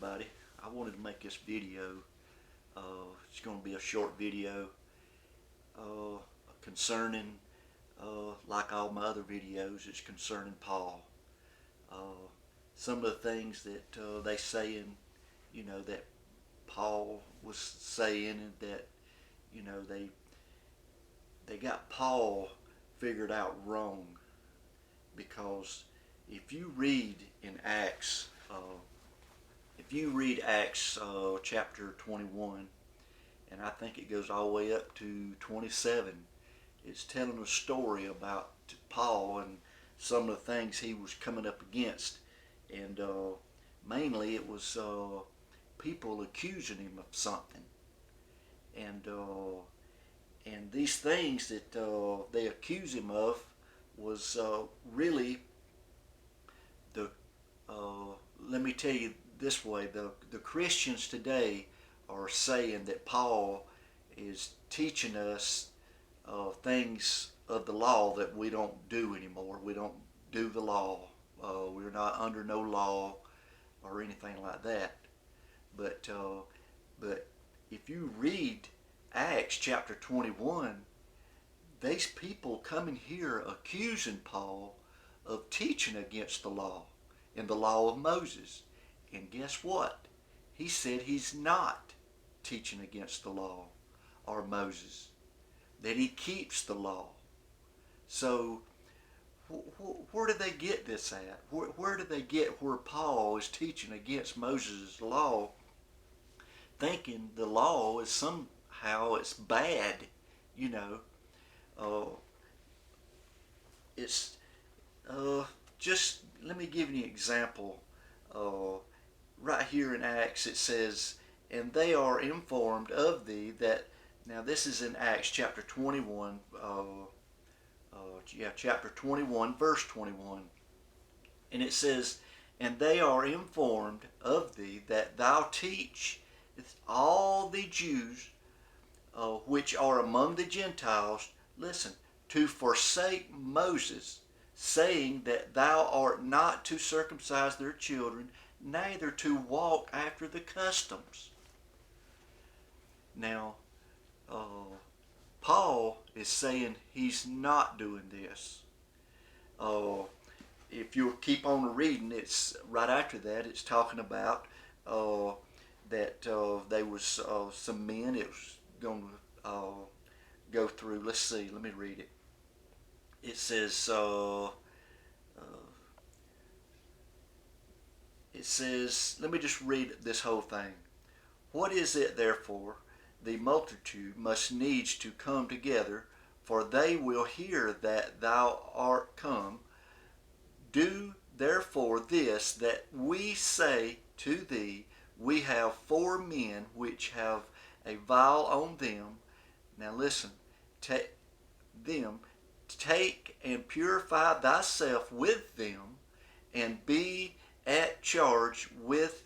everybody. I wanted to make this video. It's going to be a short video uh, concerning, like all my other videos, it's concerning Paul. Uh, some of the things that they saying, that Paul was saying, and that they got Paul figured out wrong, because if you read in Acts. If you read Acts chapter 21, and I think it goes all the way up to 27, it's telling a story about Paul and some of the things he was coming up against. And mainly it was people accusing him of something. And these things that they accuse him of was really the, let me tell you this way, the Christians today are saying that Paul is teaching us things of the law that we don't do anymore. We don't do the law. We're not under no law or anything like that. But if you read Acts chapter 21, these people coming here accusing Paul of teaching against the law and the law of Moses. And guess what? He said he's not teaching against the law or Moses, that he keeps the law. So where do they get this at? Where do they get where Paul is teaching against Moses' law, thinking the law is somehow it's bad? It's just let me give you an example. Right here in Acts it says, and they are informed of thee that, now this is in Acts chapter 21, chapter 21, verse 21. And it says, and they are informed of thee that thou teach all the Jews which are among the Gentiles, listen, to forsake Moses, saying that thou art not to circumcise their children, neither to walk after the customs. Now, Paul is saying he's not doing this. If you'll keep on reading, it's right after that. It's talking about that there was some men. It was going to go through. Let's see. Let me read it. It says. It says. Let me just read this whole thing. What is it, therefore? The multitude must needs to come together, for they will hear that thou art come. Do therefore this, that we say to thee, we have 4 men which have a vial on them. Now listen, take and purify thyself with them, and be at charge with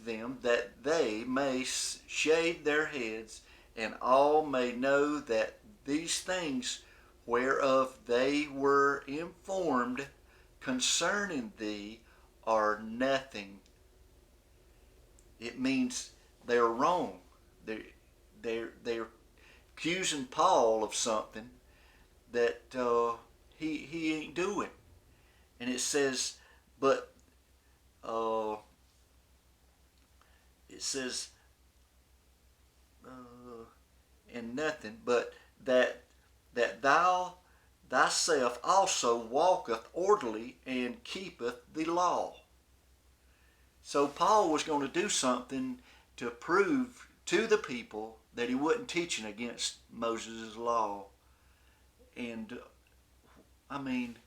them, that they may shave their heads, and all may know that these things whereof they were informed concerning thee are nothing. It means they're wrong. They're accusing Paul of something that he ain't doing. And it says, but it says, and nothing, but that thou thyself also walketh orderly and keepeth the law. So Paul was going to do something to prove to the people that he wasn't teaching against Moses' law. And I mean,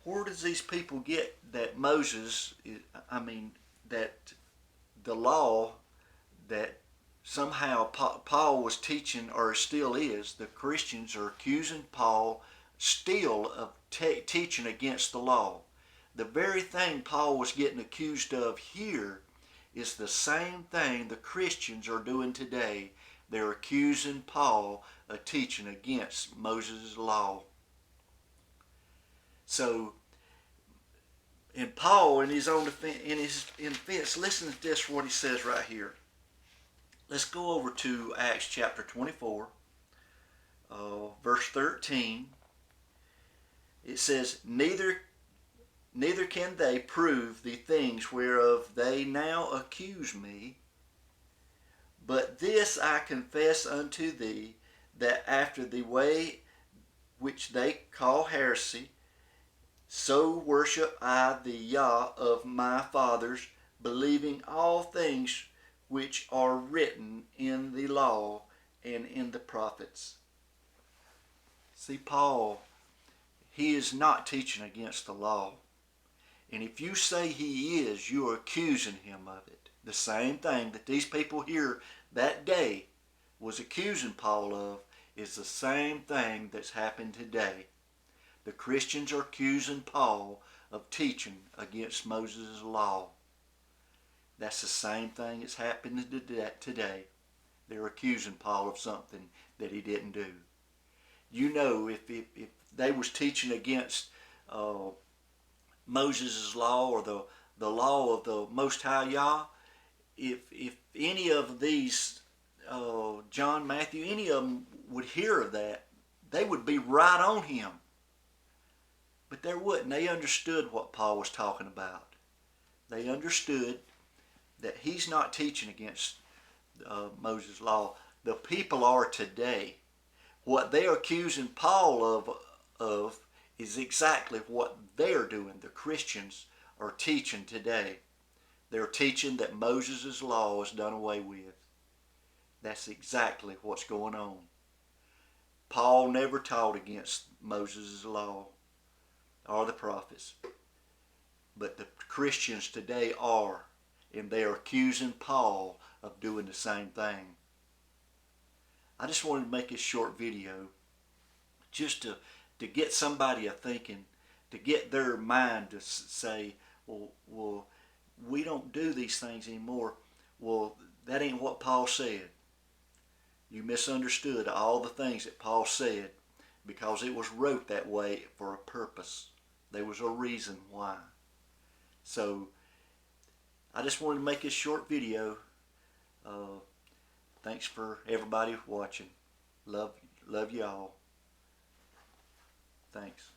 where does these people get that Moses, that the law that somehow Paul was teaching, or still is, the Christians are accusing Paul still of teaching against the law. The very thing Paul was getting accused of here is the same thing the Christians are doing today. They're accusing Paul of teaching against Moses' law. So And Paul, in his own defense, listen to this, what he says right here. Let's go over to Acts chapter 24, verse 13. It says, Neither can they prove the things whereof they now accuse me, but this I confess unto thee, that after the way which they call heresy, so worship I the Yah of my fathers, believing all things which are written in the law and in the prophets. See, Paul, he is not teaching against the law. And if you say he is, you are accusing him of it. The same thing that these people here that day was accusing Paul of is the same thing that's happened today. The Christians are accusing Paul of teaching against Moses' law. That's the same thing that's happening today. They're accusing Paul of something that he didn't do. You know, if they was teaching against Moses' law or the law of the Most High Yah, if any of these, John, Matthew, any of them would hear of that, they would be right on him. But they wouldn't. They understood what Paul was talking about. They understood that he's not teaching against Moses' law. The people are today. What they're accusing Paul of is exactly what they're doing. The Christians are teaching today. They're teaching that Moses' law is done away with. That's exactly what's going on. Paul never taught against Moses' law or the prophets. But the Christians today are, and they are accusing Paul of doing the same thing. I just wanted to make this short video just to get somebody a thinking, to get their mind to say, well, we don't do these things anymore. Well, that ain't what Paul said. You misunderstood all the things that Paul said because it was wrote that way for a purpose. There was a reason why. So I just wanted to make this short video. Thanks for everybody watching. Love y'all. Thanks.